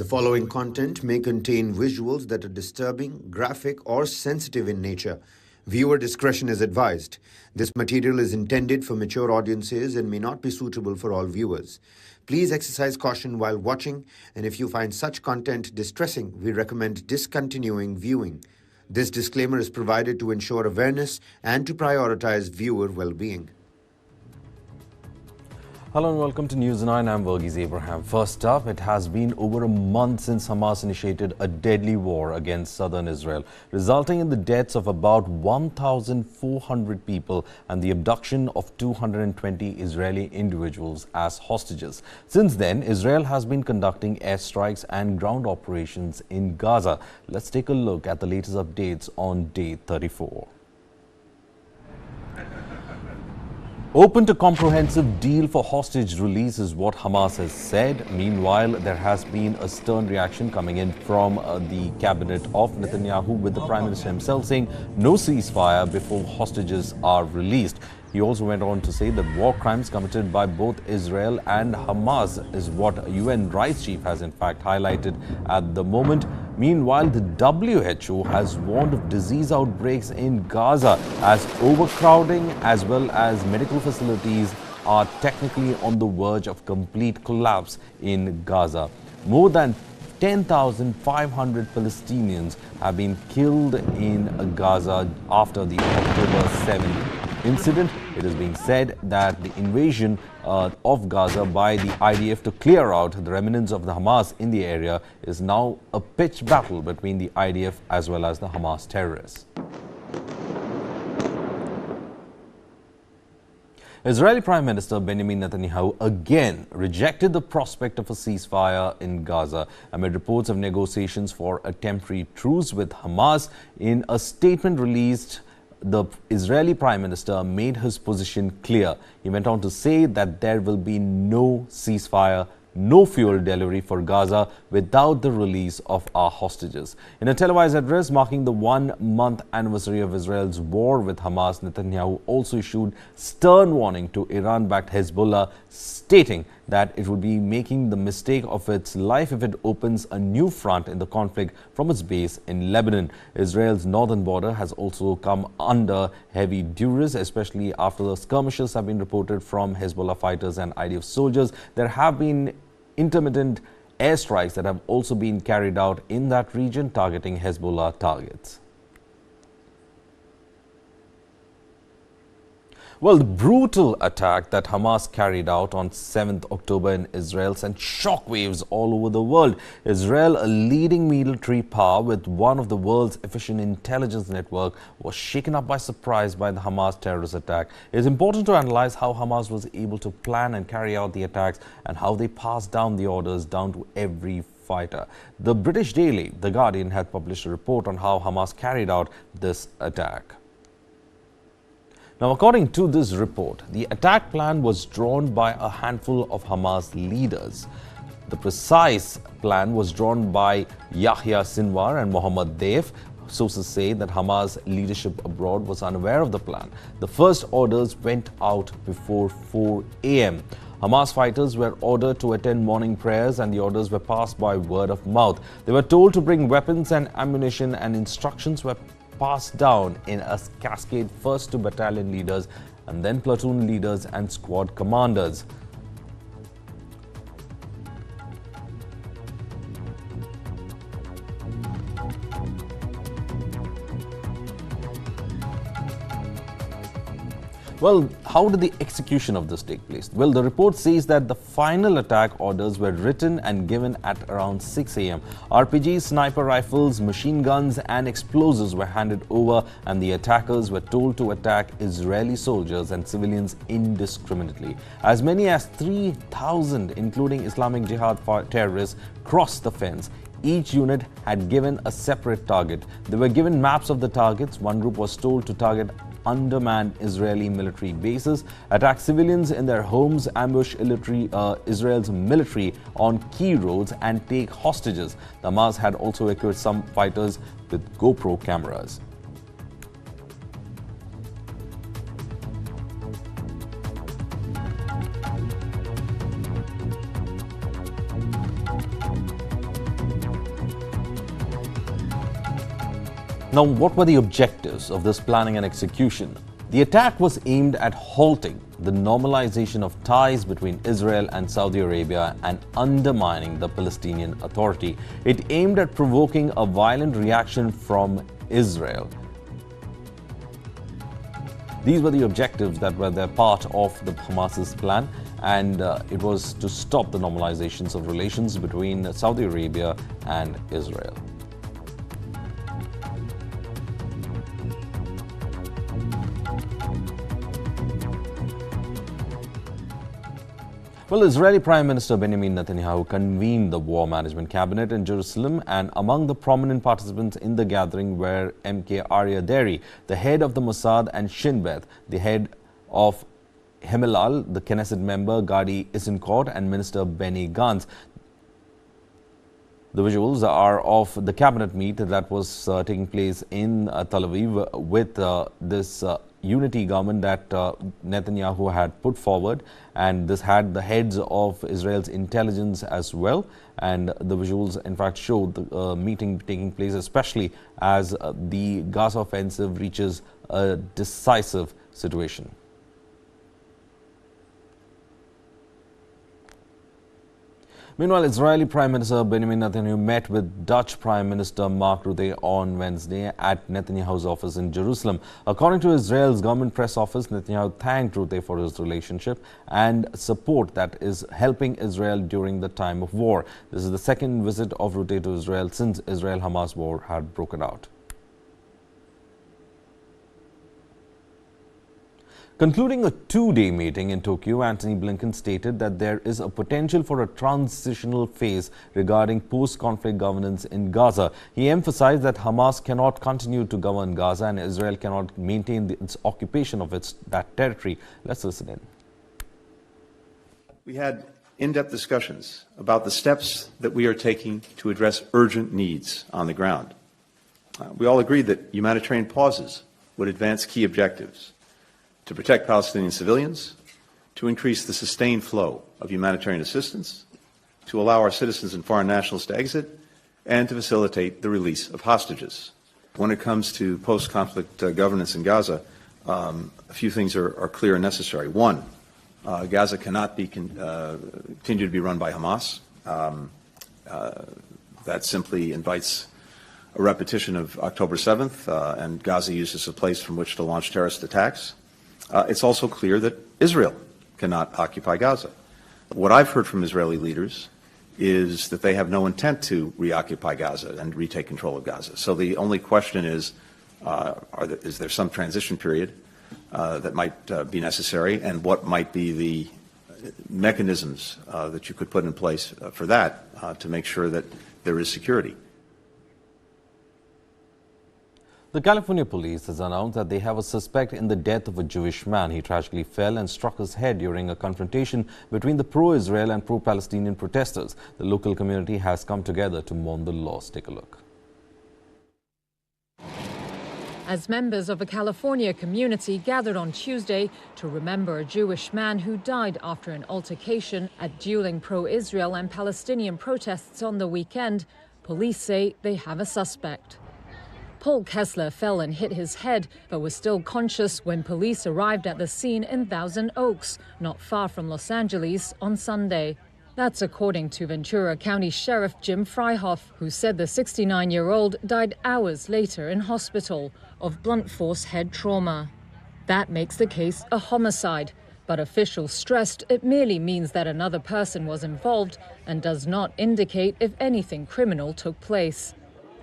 The following content may contain visuals that are disturbing, graphic, or sensitive in nature. Viewer discretion is advised. This material is intended for mature audiences and may not be suitable for all viewers. Please exercise caution while watching, and if you find such content distressing, we recommend discontinuing viewing. This disclaimer is provided to ensure awareness and to prioritize viewer well-being. Hello and welcome to News 9. I'm Verghese Abraham. First up, it has been over a month since Hamas initiated a deadly war against southern Israel, resulting in the deaths of about 1,400 people and the abduction of 220 Israeli individuals as hostages. Since then, Israel has been conducting airstrikes and ground operations in Gaza. Let's take a look at the latest updates on day 34. Open to comprehensive deal for hostage release is what Hamas has said. Meanwhile, there has been a stern reaction coming in from the cabinet of Netanyahu, with the Prime Minister himself saying no ceasefire before hostages are released. He also went on to say that war crimes committed by both Israel and Hamas is what UN Rights Chief has in fact highlighted at the moment. Meanwhile, the WHO has warned of disease outbreaks in Gaza as overcrowding as well as medical facilities are technically on the verge of complete collapse in Gaza. More than 10,500 Palestinians have been killed in Gaza after the October 7th incident. It is being said that the invasion of Gaza by the IDF to clear out the remnants of the Hamas in the area is now a pitched battle between the IDF as well as the Hamas terrorists. Israeli Prime Minister Benjamin Netanyahu again rejected the prospect of a ceasefire in Gaza amid reports of negotiations for a temporary truce with Hamas. In a statement released, the Israeli Prime Minister made his position clear. He went on to say that there will be no ceasefire, no fuel delivery for Gaza without the release of our hostages. In a televised address marking the 1-month anniversary of Israel's war with Hamas, Netanyahu also issued stern warning to Iran-backed Hezbollah, stating that it would be making the mistake of its life if it opens a new front in the conflict from its base in Lebanon. Israel's northern border has also come under heavy duress, especially after the skirmishes have been reported from Hezbollah fighters and IDF soldiers. There have been intermittent airstrikes that have also been carried out in that region, targeting Hezbollah targets. Well, the brutal attack that Hamas carried out on 7th October in Israel sent shockwaves all over the world. Israel, a leading military power with one of the world's efficient intelligence network, was shaken up by surprise by the Hamas terrorist attack. It is important to analyze how Hamas was able to plan and carry out the attacks and how they passed down the orders down to every fighter. The British daily, The Guardian, had published a report on how Hamas carried out this attack. Now, according to this report, the attack plan was drawn by a handful of Hamas leaders. The precise plan was drawn by Yahya Sinwar and Mohammad Deif. Sources say that Hamas leadership abroad was unaware of the plan. The first orders went out before 4 a.m. Hamas fighters were ordered to attend morning prayers, and the orders were passed by word of mouth. They were told to bring weapons and ammunition, and instructions were passed down in a cascade, first to battalion leaders and then platoon leaders and squad commanders. Well, how did the execution of this take place? Well, the report says that the final attack orders were written and given at around 6 a.m. RPGs, sniper rifles, machine guns and explosives were handed over, and the attackers were told to attack Israeli soldiers and civilians indiscriminately. As many as 3,000, including Islamic Jihad terrorists, crossed the fence. Each unit had given a separate target. They were given maps of the targets. One group was told to target undermanned Israeli military bases, attack civilians in their homes, ambush Israel's military on key roads, and take hostages. The Hamas had also equipped some fighters with GoPro cameras. Now, what were the objectives of this planning and execution? The attack was aimed at halting the normalization of ties between Israel and Saudi Arabia and undermining the Palestinian Authority. It aimed at provoking a violent reaction from Israel. These were the objectives that were their part of the Hamas's plan, and it was to stop the normalizations of relations between Saudi Arabia and Israel. Well, Israeli Prime Minister Benjamin Netanyahu convened the War Management Cabinet in Jerusalem, and among the prominent participants in the gathering were MK Arya Deri, the head of the Mossad, and Shin Bet, the head of Himalal, the Knesset member Gadi Eisenkot, and Minister Benny Gantz. The visuals are of the cabinet meet that was taking place in Tel Aviv with this unity government that Netanyahu had put forward, and this had the heads of Israel's intelligence as well. And the visuals in fact showed the meeting taking place, especially as the Gaza offensive reaches a decisive situation. Meanwhile, Israeli Prime Minister Benjamin Netanyahu met with Dutch Prime Minister Mark Rutte on Wednesday at Netanyahu's office in Jerusalem. According to Israel's government press office, Netanyahu thanked Rutte for his relationship and support that is helping Israel during the time of war. This is the second visit of Rutte to Israel since Israel-Hamas war had broken out. Concluding a two-day meeting in Tokyo, Antony Blinken stated that there is a potential for a transitional phase regarding post-conflict governance in Gaza. He emphasized that Hamas cannot continue to govern Gaza and Israel cannot maintain its occupation of that territory. Let's listen in. We had in-depth discussions about the steps that we are taking to address urgent needs on the ground. We all agreed that humanitarian pauses would advance key objectives: to protect Palestinian civilians, to increase the sustained flow of humanitarian assistance, to allow our citizens and foreign nationals to exit, and to facilitate the release of hostages. When it comes to post-conflict governance in Gaza, a few things are clear and necessary. One, Gaza cannot be continue to be run by Hamas. That simply invites a repetition of October 7th, and Gaza used as a place from which to launch terrorist attacks. It's also clear that Israel cannot occupy Gaza. What I've heard from Israeli leaders is that they have no intent to reoccupy Gaza and retake control of Gaza. So the only question is there some transition period that might be necessary, and what might be the mechanisms that you could put in place for that to make sure that there is security. The California police has announced that they have a suspect in the death of a Jewish man. He tragically fell and struck his head during a confrontation between the pro-Israel and pro-Palestinian protesters. The local community has come together to mourn the loss. Take a look. As members of a California community gathered on Tuesday to remember a Jewish man who died after an altercation at dueling pro-Israel and Palestinian protests on the weekend, police say they have a suspect. Paul Kessler fell and hit his head, but was still conscious when police arrived at the scene in Thousand Oaks, not far from Los Angeles, on Sunday. That's according to Ventura County Sheriff Jim Freihoff, who said the 69-year-old died hours later in hospital of blunt force head trauma. That makes the case a homicide, but officials stressed it merely means that another person was involved and does not indicate if anything criminal took place.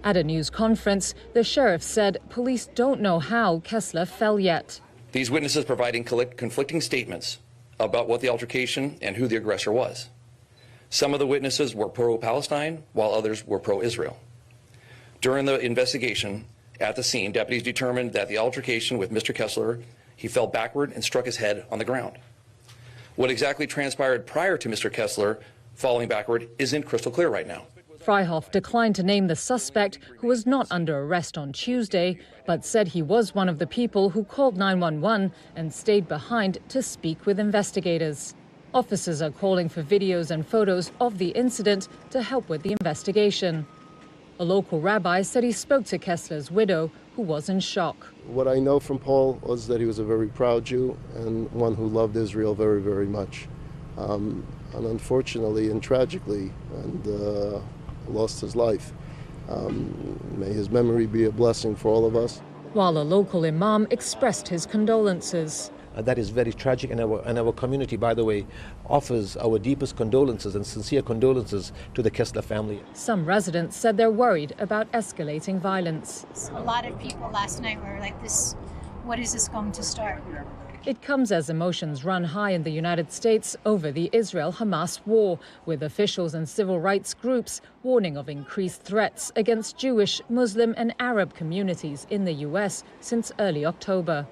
At a news conference, the sheriff said police don't know how Kessler fell yet. These witnesses providing conflicting statements about what the altercation and who the aggressor was. Some of the witnesses were pro-Palestine, while others were pro-Israel. During the investigation at the scene, deputies determined that the altercation with Mr. Kessler, he fell backward and struck his head on the ground. What exactly transpired prior to Mr. Kessler falling backward isn't crystal clear right now. Freihoff declined to name the suspect, who was not under arrest on Tuesday, but said he was one of the people who called 911 and stayed behind to speak with investigators. Officers are calling for videos and photos of the incident to help with the investigation. A local rabbi said he spoke to Kessler's widow, who was in shock. What I know from Paul was that he was a very proud Jew and one who loved Israel very, very much. And unfortunately and tragically, lost his life. May his memory be a blessing for all of us. While a local imam expressed his condolences. That is very tragic, and our community, by the way, offers our deepest condolences and sincere condolences to the Kessler family. Some residents said they're worried about escalating violence. A lot of people last night were like, what is this going to start? It comes as emotions run high in the United States over the Israel-Hamas war, with officials and civil rights groups warning of increased threats against Jewish, Muslim and Arab communities in the U.S. since early October.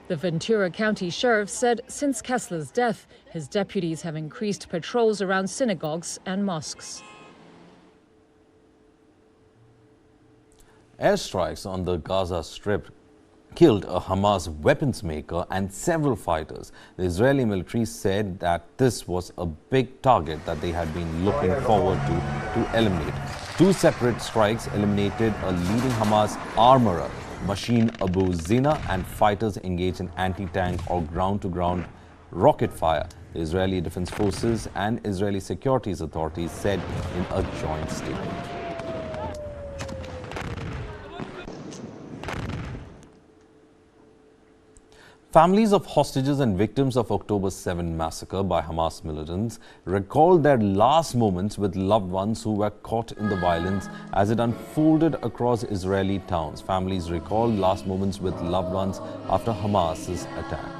The Ventura County Sheriff said since Kessler's death, his deputies have increased patrols around synagogues and mosques. Airstrikes on the Gaza Strip killed a Hamas weapons maker and several fighters. The Israeli military said that this was a big target that they had been looking forward to eliminate. Two separate strikes eliminated a leading Hamas armorer, Machine Abu Zina, and fighters engaged in anti-tank or ground-to-ground rocket fire, the Israeli Defense Forces and Israeli securities authorities said in a joint statement. Families of hostages and victims of October 7 massacre by Hamas militants recalled their last moments with loved ones who were caught in the violence as it unfolded across Israeli towns. Families recalled last moments with loved ones after Hamas's attack.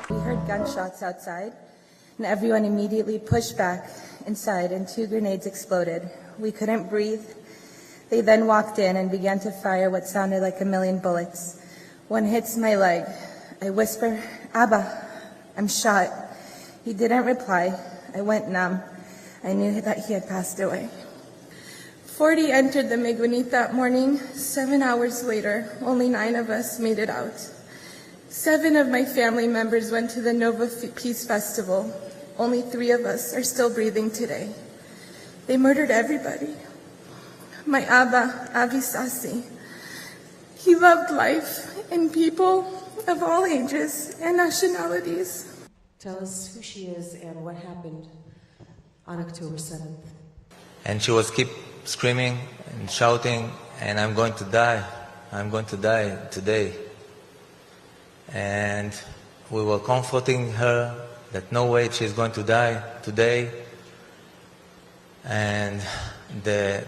We heard gunshots outside, and everyone immediately pushed back inside, and 2 grenades exploded. We couldn't breathe. They then walked in and began to fire what sounded like a million bullets. One hits my leg. I whisper, "Abba, I'm shot." He didn't reply. I went numb. I knew that he had passed away. 40 entered the Megunit that morning. 7 hours later, only 9 of us made it out. 7 of my family members went to the Nova Peace Festival. Only 3 of us are still breathing today. They murdered everybody. My Abba, Avi Sassi, he loved life and people of all ages and nationalities. Tell us who she is and what happened on October 7th. And she was keep screaming and shouting, and I'm going to die. I'm going to die today. And we were comforting her that no way she's going to die today. And the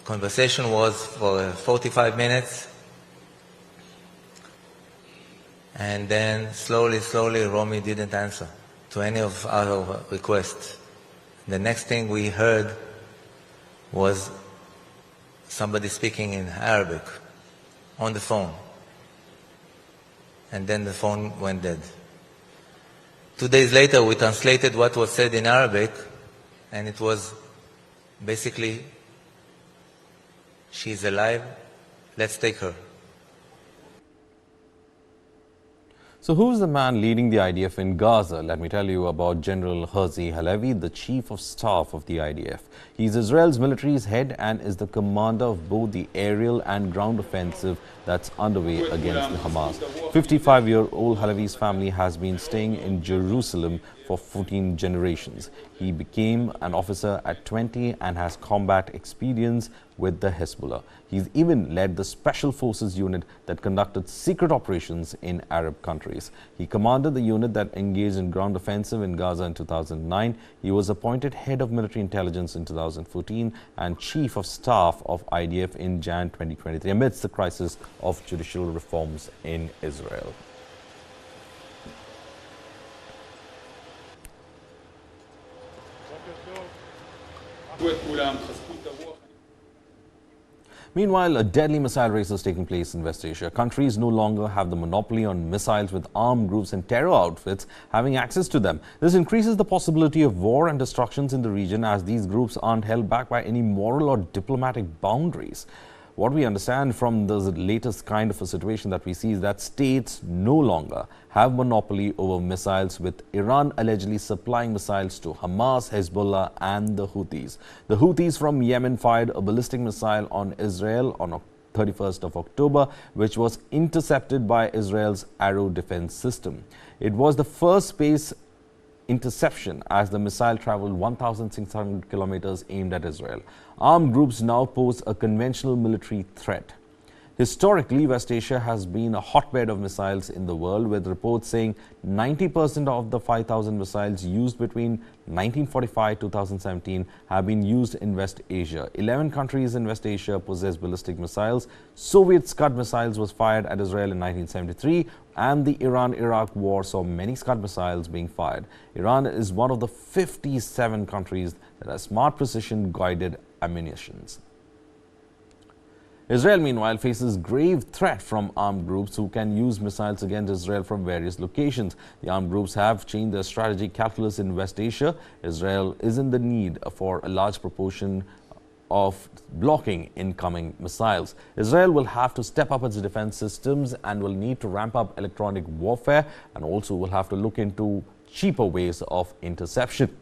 conversation was for 45 minutes. And then slowly, Romy didn't answer to any of our requests. The next thing we heard was somebody speaking in Arabic on the phone. And then the phone went dead. 2 days later, we translated what was said in Arabic, and it was basically, she's alive, let's take her. So who's the man leading the IDF in Gaza? Let me tell you about General Herzi Halevi, the Chief of Staff of the IDF. He's Israel's military's head and is the commander of both the aerial and ground offensive that's underway against the Hamas. 55-year-old Halevi's family has been staying in Jerusalem for 14 generations. He became an officer at 20 and has combat experience with the Hezbollah. He's even led the Special Forces unit that conducted secret operations in Arab countries. He commanded the unit that engaged in ground offensive in Gaza in 2009. He was appointed head of military intelligence in 2014 and chief of staff of IDF in Jan 2023 amidst the crisis of judicial reforms in Israel. Meanwhile, a deadly missile race is taking place in West Asia. Countries no longer have the monopoly on missiles, with armed groups and terror outfits having access to them. This increases the possibility of war and destructions in the region, as these groups aren't held back by any moral or diplomatic boundaries. What we understand from the latest kind of a situation that we see is that states no longer have monopoly over missiles, with Iran allegedly supplying missiles to Hamas, Hezbollah and the Houthis. The Houthis from Yemen fired a ballistic missile on Israel on 31st of October, which was intercepted by Israel's Arrow defense system. It was the first space interception as the missile traveled 1,600 kilometers aimed at Israel. Armed groups now pose a conventional military threat. Historically, West Asia has been a hotbed of missiles in the world, with reports saying 90% of the 5,000 missiles used between 1945 to 2017 have been used in West Asia. 11 countries in West Asia possess ballistic missiles. Soviet Scud missiles was fired at Israel in 1973, and the Iran-Iraq war saw many Scud missiles being fired. Iran is one of the 57 countries that has smart precision-guided ammunitions. Israel, meanwhile, faces grave threat from armed groups who can use missiles against Israel from various locations. The armed groups have changed their strategic calculus in West Asia. Israel is in the need for a large proportion of blocking incoming missiles. Israel will have to step up its defense systems and will need to ramp up electronic warfare, and also will have to look into cheaper ways of interception.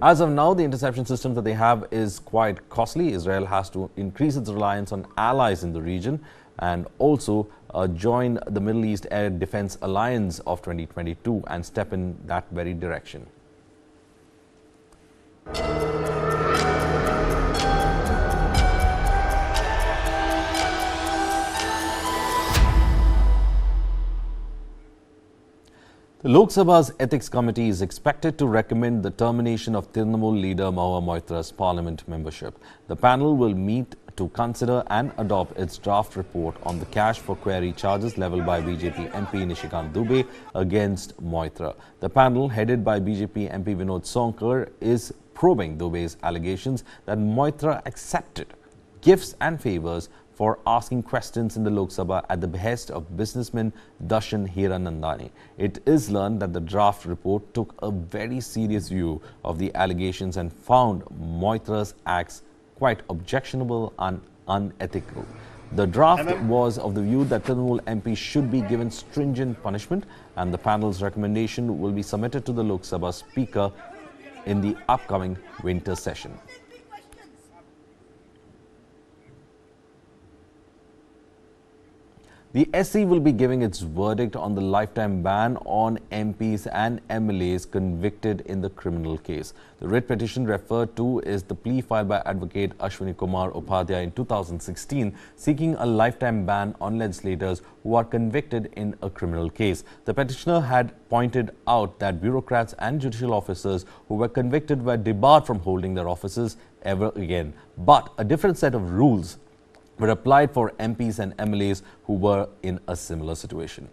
As of now, the interception system that they have is quite costly. Israel has to increase its reliance on allies in the region and also join the Middle East Air Defense Alliance of 2022 and step in that very direction. The Lok Sabha's Ethics Committee is expected to recommend the termination of Trinamool leader Mahua Moitra's parliament membership. The panel will meet to consider and adopt its draft report on the cash for query charges levelled by BJP MP Nishikant Dubey against Moitra. The panel, headed by BJP MP Vinod Sonkar, is probing Dubey's allegations that Moitra accepted gifts and favours for asking questions in the Lok Sabha at the behest of businessman Darshan Hiranandani. It is learned that the draft report took a very serious view of the allegations and found Moitra's acts quite objectionable and unethical. The draft was of the view that Trinamool MP should be given stringent punishment, and the panel's recommendation will be submitted to the Lok Sabha Speaker in the upcoming winter session. The SC will be giving its verdict on the lifetime ban on MPs and MLAs convicted in the criminal case. The writ petition referred to is the plea filed by Advocate Ashwini Kumar Upadhyay in 2016, seeking a lifetime ban on legislators who are convicted in a criminal case. The petitioner had pointed out that bureaucrats and judicial officers who were convicted were debarred from holding their offices ever again. But a different set of rules were applied for MPs and MLAs who were in a similar situation.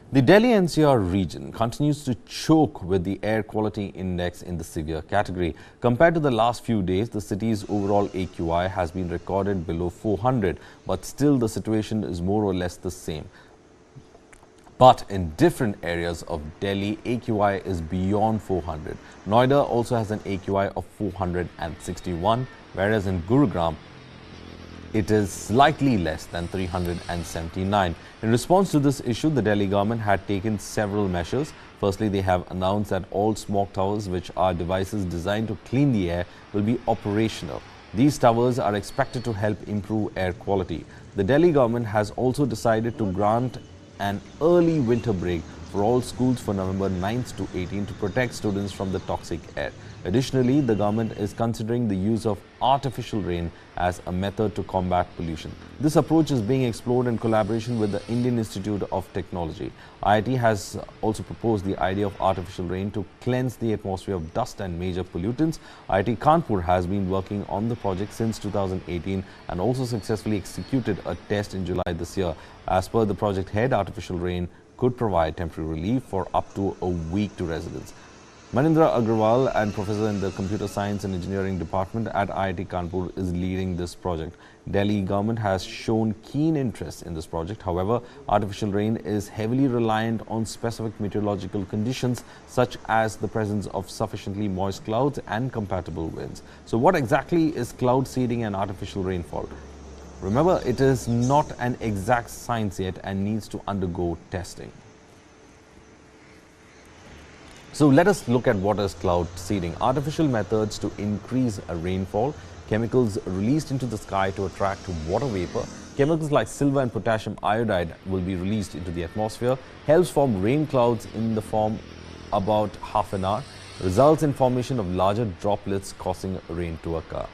The Delhi NCR region continues to choke with the air quality index in the severe category. Compared to the last few days, the city's overall AQI has been recorded below 400, but still the situation is more or less the same. But in different areas of Delhi, AQI is beyond 400. Noida also has an AQI of 461, whereas in Gurugram, it is slightly less than 379. In response to this issue, the Delhi government had taken several measures. Firstly, they have announced that all smog towers, which are devices designed to clean the air, will be operational. These towers are expected to help improve air quality. The Delhi government has also decided to grant an early winter break for all schools for November 9th to 18th to protect students from the toxic air. Additionally, the government is considering the use of artificial rain as a method to combat pollution. This approach is being explored in collaboration with the Indian Institute of Technology. IIT has also proposed the idea of artificial rain to cleanse the atmosphere of dust and major pollutants. IIT Kanpur has been working on the project since 2018 and also successfully executed a test in July this year. As per the project head, artificial rain could provide temporary relief for up to a week to residents. Manindra Agrawal, and professor in the Computer Science and Engineering Department at IIT Kanpur, is leading this project. Delhi government has shown keen interest in this project. However, artificial rain is heavily reliant on specific meteorological conditions such as the presence of sufficiently moist clouds and compatible winds. So what exactly is cloud seeding and artificial rainfall? Remember, it is not an exact science yet and needs to undergo testing. So let us look at what is cloud seeding. Artificial methods to increase rainfall, chemicals released into the sky to attract water vapor. Chemicals like silver and potassium iodide will be released into the atmosphere, helps form rain clouds in the form about half an hour, results in formation of larger droplets causing rain to occur.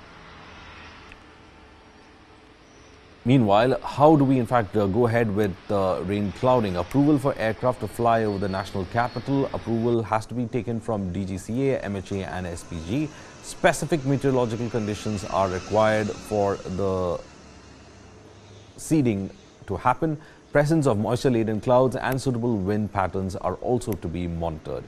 Meanwhile, how do we in fact go ahead with rain clouding? Approval for aircraft to fly over the national capital. Approval has to be taken from DGCA, MHA and SPG. Specific meteorological conditions are required for the seeding to happen. Presence of moisture-laden clouds and suitable wind patterns are also to be monitored.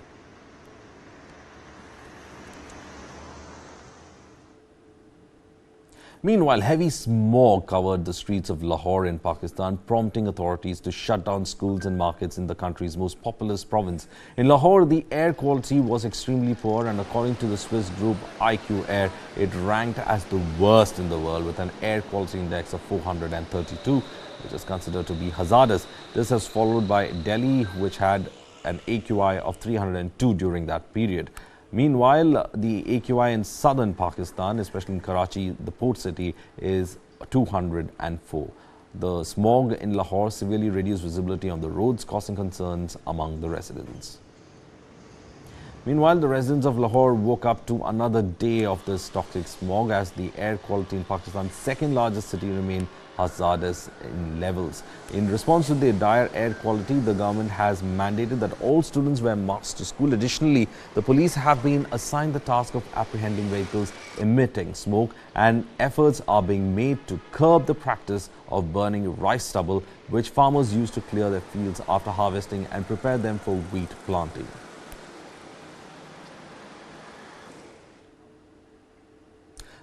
Meanwhile, heavy smog covered the streets of Lahore in Pakistan, prompting authorities to shut down schools and markets in the country's most populous province. In Lahore, the air quality was extremely poor, and according to the Swiss group IQ Air, it ranked as the worst in the world with an air quality index of 432, which is considered to be hazardous. This is followed by Delhi, which had an AQI of 302 during that period. Meanwhile, the AQI in southern Pakistan, especially in Karachi, the port city, is 204. The smog in Lahore severely reduced visibility on the roads, causing concerns among the residents. Meanwhile, the residents of Lahore woke up to another day of this toxic smog as the air quality in Pakistan's second largest city remained hazardous in levels. In response to the dire air quality, the government has mandated that all students wear masks to school. Additionally, the police have been assigned the task of apprehending vehicles emitting smoke, and efforts are being made to curb the practice of burning rice stubble, which farmers use to clear their fields after harvesting and prepare them for wheat planting.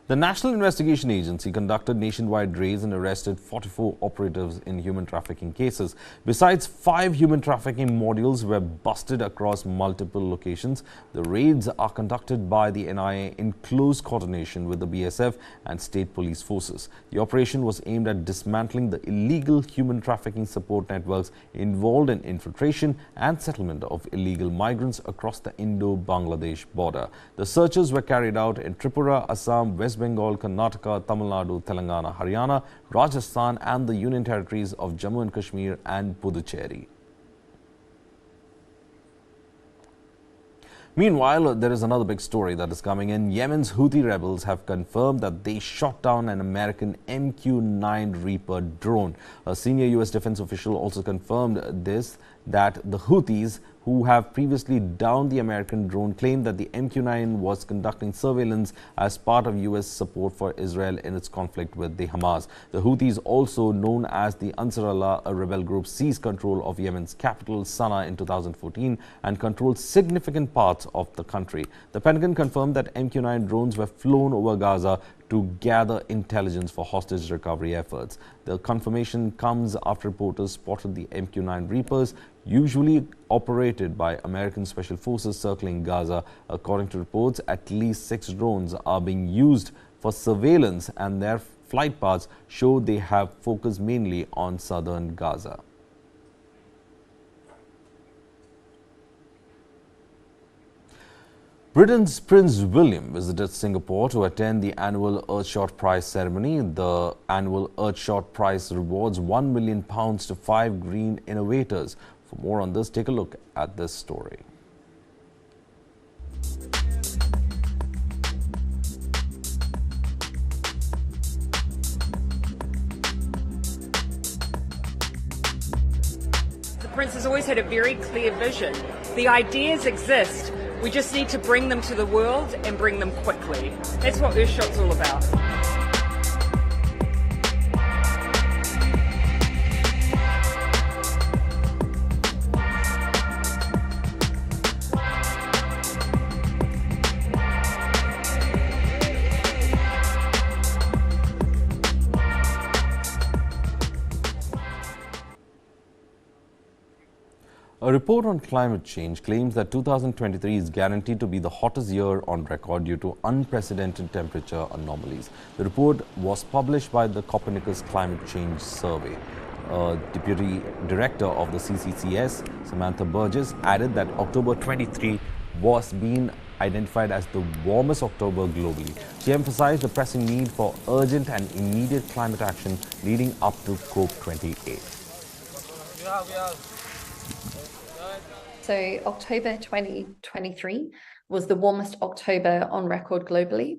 The National Investigation Agency conducted nationwide raids and arrested 44 operatives in human trafficking cases. Besides, 5 human trafficking modules were busted across multiple locations. The raids are conducted by the NIA in close coordination with the BSF and state police forces. The operation was aimed at dismantling the illegal human trafficking support networks involved in infiltration and settlement of illegal migrants across the Indo-Bangladesh border. The searches were carried out in Tripura, Assam, West Bengal, Karnataka, Tamil Nadu, Telangana, Haryana, Rajasthan and the Union Territories of Jammu and Kashmir and Puducherry. Meanwhile, there is another big story that is coming in. Yemen's Houthi rebels have confirmed that they shot down an American MQ-9 Reaper drone. A senior U.S. defense official also confirmed this, that the Houthis, who have previously downed the American drone, claimed that the MQ-9 was conducting surveillance as part of U.S. support for Israel in its conflict with the Hamas. The Houthis, also known as the Ansar Allah, a rebel group, seized control of Yemen's capital, Sana'a, in 2014 and controlled significant parts of the country. The Pentagon confirmed that MQ-9 drones were flown over Gaza to gather intelligence for hostage recovery efforts. The confirmation comes after reporters spotted the MQ-9 Reapers, usually operated by American Special Forces, circling Gaza. According to reports, at least 6 drones are being used for surveillance, and their flight paths show they have focused mainly on southern Gaza. Britain's Prince William visited Singapore to attend the annual Earthshot Prize ceremony. The annual Earthshot Prize rewards £1 million to 5 green innovators. For more on this, take a look at this story. The Prince has always had a very clear vision. The ideas exist. We just need to bring them to the world and bring them quickly. That's what Earthshot's all about. A report on climate change claims that 2023 is guaranteed to be the hottest year on record due to unprecedented temperature anomalies. The report was published by the Copernicus Climate Change Survey. Deputy Director of the CCCS, Samantha Burgess, added that October 23 was being identified as the warmest October globally. She emphasized the pressing need for urgent and immediate climate action leading up to COP28. So October 2023 was the warmest October on record globally,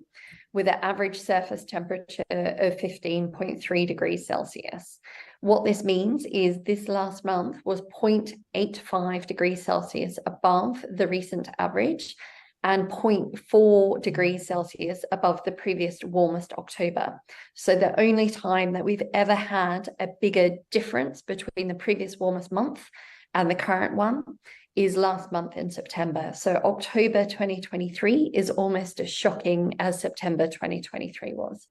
with an average surface temperature of 15.3 degrees Celsius. What this means is this last month was 0.85 degrees Celsius above the recent average and 0.4 degrees Celsius above the previous warmest October. So the only time that we've ever had a bigger difference between the previous warmest month and the current one is last month in September. So October 2023 is almost as shocking as September 2023 was.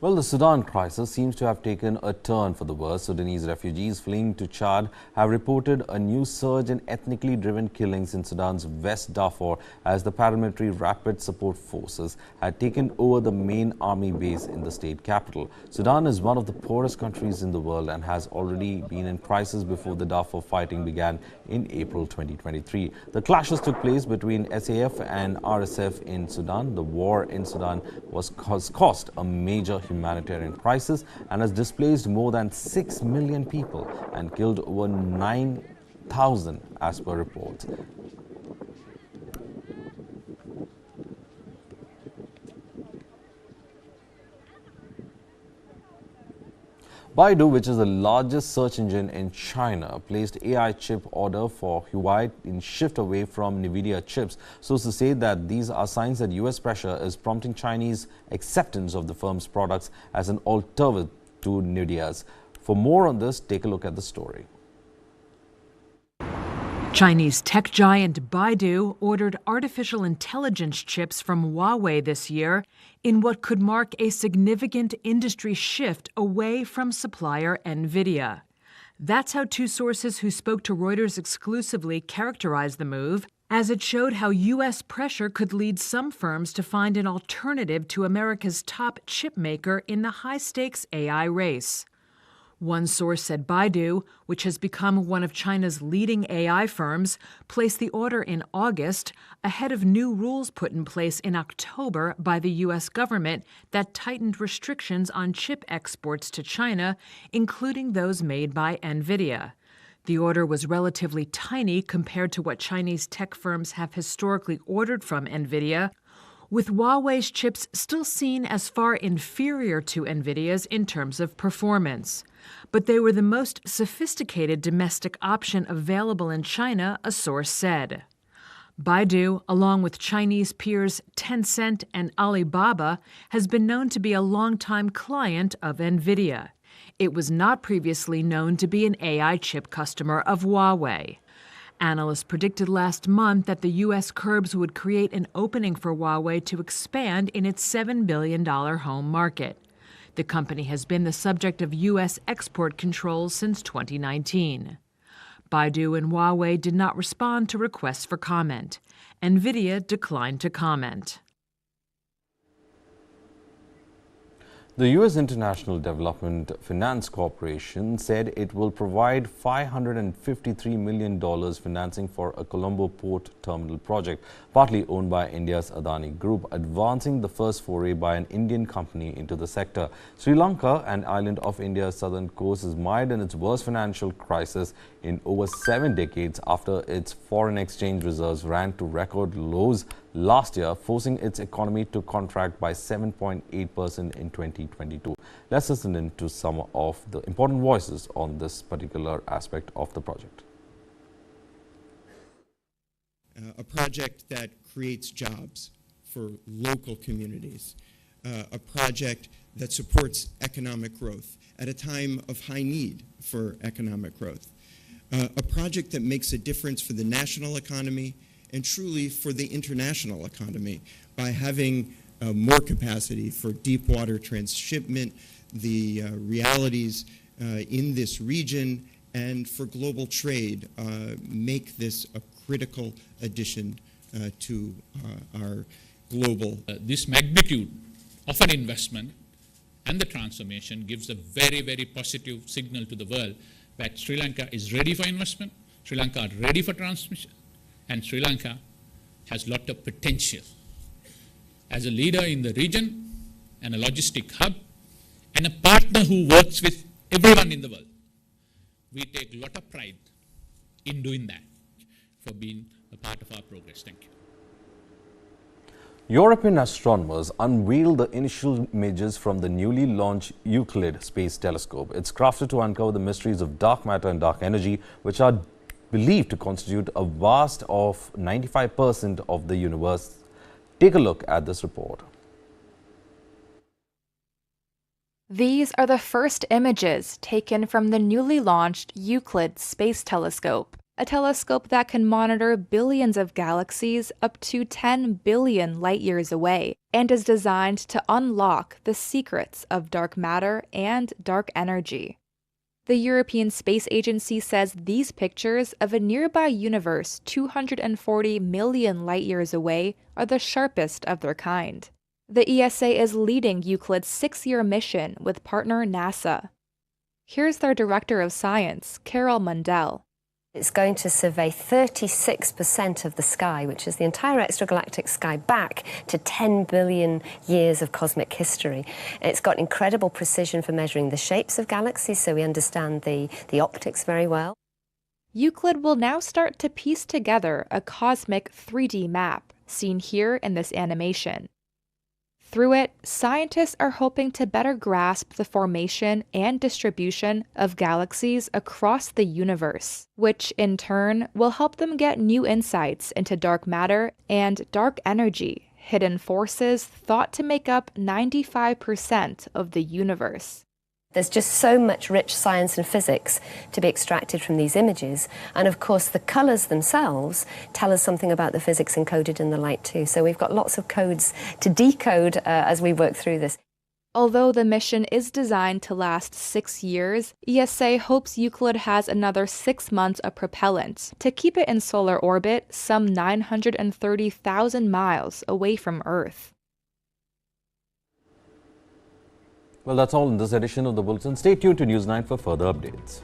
Well, the Sudan crisis seems to have taken a turn for the worse. Sudanese refugees fleeing to Chad have reported a new surge in ethnically driven killings in Sudan's West Darfur as the paramilitary Rapid Support Forces had taken over the main army base in the state capital. Sudan is one of the poorest countries in the world and has already been in crisis before the Darfur fighting began in April 2023. The clashes took place between SAF and RSF in Sudan. The war in Sudan has caused a major humanitarian crisis and has displaced more than 6 million people and killed over 9,000 as per reports. Baidu, which is the largest search engine in China, placed AI chip order for Huawei in shift away from NVIDIA chips. Sources say that these are signs that US pressure is prompting Chinese acceptance of the firm's products as an alternative to NVIDIA's. For more on this, take a look at the story. Chinese tech giant Baidu ordered artificial intelligence chips from Huawei this year in what could mark a significant industry shift away from supplier NVIDIA. That's how two sources who spoke to Reuters exclusively characterized the move, as it showed how U.S. pressure could lead some firms to find an alternative to America's top chip maker in the high-stakes AI race. One source said Baidu, which has become one of China's leading AI firms, placed the order in August ahead of new rules put in place in October by the U.S. government that tightened restrictions on chip exports to China, including those made by NVIDIA. The order was relatively tiny compared to what Chinese tech firms have historically ordered from NVIDIA, with Huawei's chips still seen as far inferior to NVIDIA's in terms of performance. But they were the most sophisticated domestic option available in China, a source said. Baidu, along with Chinese peers Tencent and Alibaba, has been known to be a longtime client of NVIDIA. It was not previously known to be an AI chip customer of Huawei. Analysts predicted last month that the U.S. curbs would create an opening for Huawei to expand in its $7 billion home market. The company has been the subject of U.S. export controls since 2019. Baidu and Huawei did not respond to requests for comment. NVIDIA declined to comment. The U.S. International Development Finance Corporation said it will provide $553 million financing for a Colombo port terminal project, partly owned by India's Adani Group, advancing the first foray by an Indian company into the sector. Sri Lanka, an island off India's southern coast, is mired in its worst financial crisis in over 7 decades after its foreign exchange reserves ran to record lows last year, forcing its economy to contract by 7.8% in 2022. Let's listen in to some of the important voices on this particular aspect of the project. A project that creates jobs for local communities, a project that supports economic growth at a time of high need for economic growth, a project that makes a difference for the national economy and truly for the international economy by having more capacity for deep water transshipment, the realities in this region, and for global trade make this a critical addition to our global. This magnitude of an investment and the transformation gives a very, very positive signal to the world that Sri Lanka is ready for investment, Sri Lanka is ready for transmission, and Sri Lanka has a lot of potential. As a leader in the region and a logistic hub and a partner who works with everyone in the world, we take a lot of pride in doing that, for being a part of our progress. Thank you. European astronomers unveiled the initial images from the newly launched Euclid space telescope. It's crafted to uncover the mysteries of dark matter and dark energy, which are believed to constitute a vast of 95% of the universe. Take a look at this report. These are the first images taken from the newly launched Euclid space telescope, a telescope that can monitor billions of galaxies up to 10 billion light-years away and is designed to unlock the secrets of dark matter and dark energy. The European Space Agency says these pictures of a nearby universe 240 million light-years away are the sharpest of their kind. The ESA is leading Euclid's 6-year mission with partner NASA. Here's their Director of Science, Carol Mundell. It's going to survey 36% of the sky, which is the entire extragalactic sky, back to 10 billion years of cosmic history. It's got incredible precision for measuring the shapes of galaxies, so we understand the optics very well. Euclid will now start to piece together a cosmic 3D map, seen here in this animation. Through it, scientists are hoping to better grasp the formation and distribution of galaxies across the universe, which in turn will help them get new insights into dark matter and dark energy, hidden forces thought to make up 95% of the universe. There's just so much rich science and physics to be extracted from these images. And of course, the colors themselves tell us something about the physics encoded in the light too. So we've got lots of codes to decode as we work through this. Although the mission is designed to last 6 years, ESA hopes Euclid has another 6 months of propellant to keep it in solar orbit some 930,000 miles away from Earth. Well, that's all in this edition of the Bulletin. Stay tuned to News 9 for further updates.